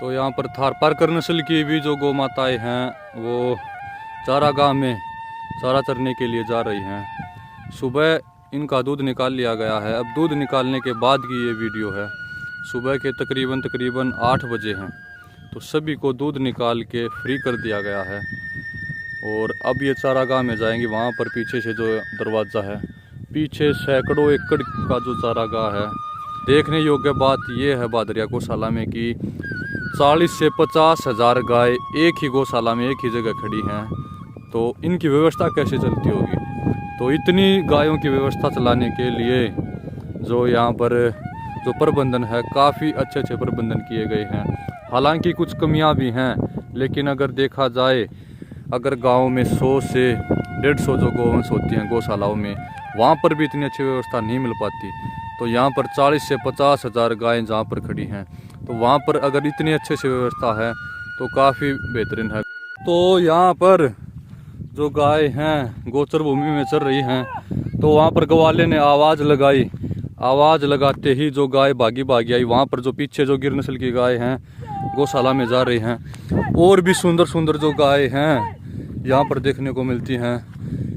तो यहाँ पर थारपारकर नस्ल की भी जो गौ माताएँ हैं वो चारागाह में चारा चरने के लिए जा रही हैं। सुबह इनका दूध निकाल लिया गया है। अब दूध निकालने के बाद की ये वीडियो है। सुबह के तकरीबन 8 बजे हैं। तो सभी को दूध निकाल के फ्री कर दिया गया है और अब ये चारागाह में जाएंगे। वहाँ पर पीछे से जो दरवाज़ा है, पीछे सैकड़ों एकड़ का जो चारागाह है। देखने योग्य बात यह है भादरिया गौशाला में कि 40 से 50 हज़ार गाय एक ही गौशाला में एक ही जगह खड़ी हैं। तो इनकी व्यवस्था कैसे चलती होगी? तो इतनी गायों की व्यवस्था चलाने के लिए जो यहाँ पर जो प्रबंधन है, काफ़ी अच्छे प्रबंधन किए गए हैं। हालांकि कुछ कमियां भी हैं, लेकिन अगर देखा जाए, अगर गांव में 100 से 150 जो गौवंश होती हैं गौशालाओं में, वहाँ पर भी इतनी अच्छी व्यवस्था नहीं मिल पाती। तो यहाँ पर 40 से 50 हज़ार गायें जहाँ पर खड़ी हैं, तो वहाँ पर अगर इतनी अच्छे से व्यवस्था है तो काफ़ी बेहतरीन है। तो यहाँ पर जो गाय हैं गोचर भूमि में चल रही हैं, तो वहाँ पर ग्वाले ने आवाज़ लगाई। आवाज़ लगाते ही जो गाय भागी आई। वहाँ पर जो पीछे जो गिर नस्ल की गाय हैं गौशाला में जा रही हैं। और भी सुंदर जो गाय हैं यहाँ पर देखने को मिलती हैं।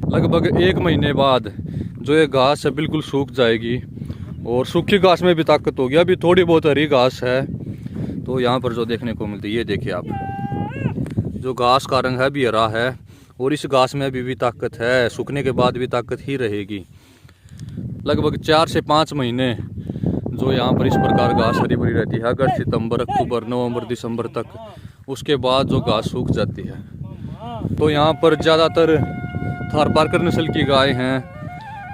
लगभग 1 महीने बाद जो ये घास है बिल्कुल सूख जाएगी और सूखी घास में भी ताकत होगी। अभी थोड़ी बहुत हरी घास है। तो यहाँ पर जो देखने को मिलती है, ये देखिए आप, जो घास का रंग है भी हरा है और इस घास में अभी भी ताकत है। सूखने के बाद भी ताकत ही रहेगी। लगभग 4 से 5 महीने जो यहाँ पर इस प्रकार घास हरी भरी रहती है, अगस्त, सितंबर, अक्टूबर, नवंबर, दिसंबर तक। उसके बाद जो घास सूख जाती है। तो यहाँ पर ज़्यादातर थारपारकर नस्ल की गाय हैं।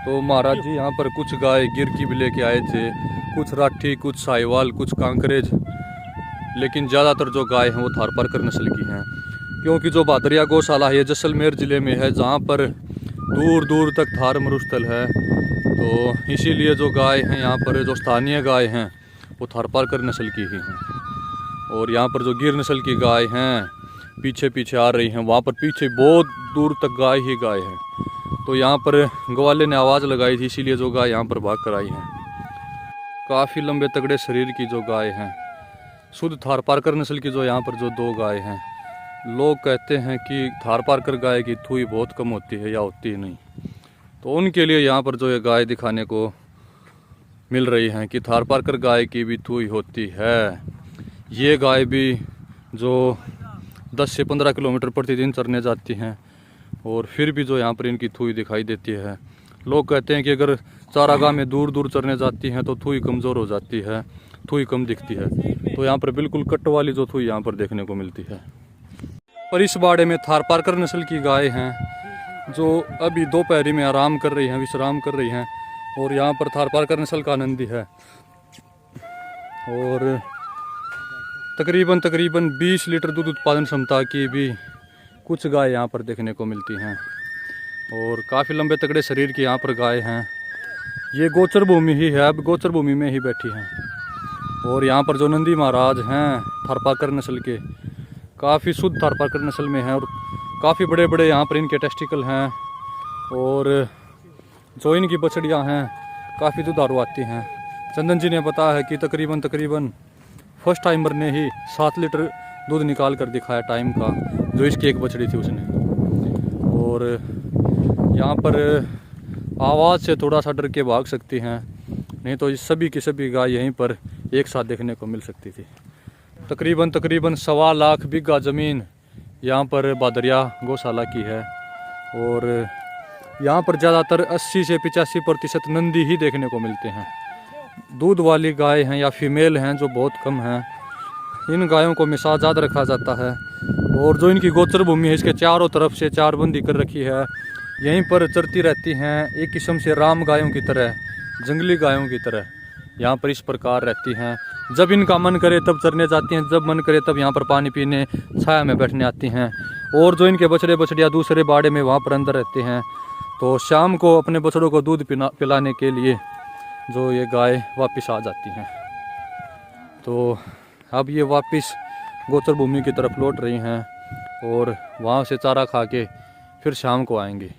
तो महाराज जी यहाँ पर कुछ गाय गिर की भी लेके आए थे, कुछ राठी, कुछ साहिवाल, कुछ कांकरेज, लेकिन ज़्यादातर जो गाय हैं वो थारपारकर नस्ल की हैं। क्योंकि जो भादरिया गौशाला है ये जैसलमेर ज़िले में है, जहाँ पर दूर दूर तक थार मरुस्थल है। तो इसीलिए जो गाय हैं यहाँ पर, जो स्थानीय गाय हैं वो थारपारकर नस्ल की ही हैं। और यहाँ पर जो गिर नस्ल की गाय हैं पीछे आ रही हैं, वहाँ पर पीछे बहुत दूर तक गाय ही गाय है। तो यहाँ पर ग्वाले ने आवाज़ लगाई थी, इसीलिए जो गाय यहाँ पर भाग कर आई हैं। काफ़ी लंबे तगड़े शरीर की जो गाय हैं, शुद्ध थारपारकर नस्ल की जो यहाँ पर जो 2 गाय हैं। लोग कहते हैं कि थारपारकर गाय की थूई बहुत कम होती है या होती ही नहीं। तो उनके लिए यहाँ पर जो ये गाय दिखाने को मिल रही हैं कि थारपारकर गाय की भी थूई होती है। ये गाय भी जो 10 से 15 किलोमीटर प्रतिदिन चरने जाती हैं और फिर भी जो यहाँ पर इनकी थूई दिखाई देती है। लोग कहते हैं कि अगर चारागाह में दूर दूर चरने जाती हैं तो थूई कमज़ोर हो जाती है, थूई कम दिखती है। तो यहाँ पर बिल्कुल कट वाली जो थूई यहाँ पर देखने को मिलती है। पर इस बाड़े में थारपारकर नस्ल की गाय हैं जो अभी दोपहरी में आराम कर रही हैं, विश्राम कर रही हैं। और यहाँ पर थारपारकर नस्ल का नंदी है और तकरीबन 20 लीटर दूध उत्पादन क्षमता की भी कुछ गाय यहाँ पर देखने को मिलती हैं। और काफ़ी लंबे तगड़े शरीर की यहाँ पर गाय हैं। ये गोचर भूमि ही है, अब गोचर भूमि में ही बैठी हैं। और यहाँ पर जो नंदी महाराज हैं थारपारकर नस्ल के, काफ़ी शुद्ध थारपारकर नस्ल में हैं और काफ़ी बड़े यहाँ पर इनके टेस्टिकल हैं। और जो इनकी बछड़ियाँ हैं काफ़ी दुधारू आती हैं। चंदन जी ने बताया है कि तकरीबन फर्स्ट टाइमर ने ही 7 लीटर दूध निकाल कर दिखाया टाइम का, जो इसकी एक बछड़ी थी उसने। और यहाँ पर आवाज़ से थोड़ा सा डर के भाग सकती हैं, नहीं तो सभी की सभी गाय यहीं पर एक साथ देखने को मिल सकती थी। तकरीबन 1.25 लाख बीघा ज़मीन यहाँ पर भादरिया गौशाला की है। और यहाँ पर ज़्यादातर 80 से 85% नंदी ही देखने को मिलते हैं। दूध वाली गाय हैं या फीमेल हैं जो बहुत कम हैं। इन गायों को हमेशा आज़ाद रखा जाता है। और जो इनकी गोचर भूमि है, इसके चारों तरफ से चारबंदी कर रखी है। यहीं पर चरती रहती हैं, एक किस्म से राम गायों की तरह, जंगली गायों की तरह यहाँ पर इस प्रकार रहती हैं। जब इनका मन करे तब चरने जाती हैं, जब मन करे तब यहाँ पर पानी पीने छाया में बैठने आती हैं। और जो इनके बछड़ियाँ दूसरे बाड़े में वहाँ पर अंदर रहते हैं। तो शाम को अपने बछड़ों को दूध पिलाने के लिए जो ये गाय वापस आ जाती हैं। तो अब ये वापस गोचर भूमि की तरफ लौट रही हैं और वहाँ से चारा खा के फिर शाम को आएंगी।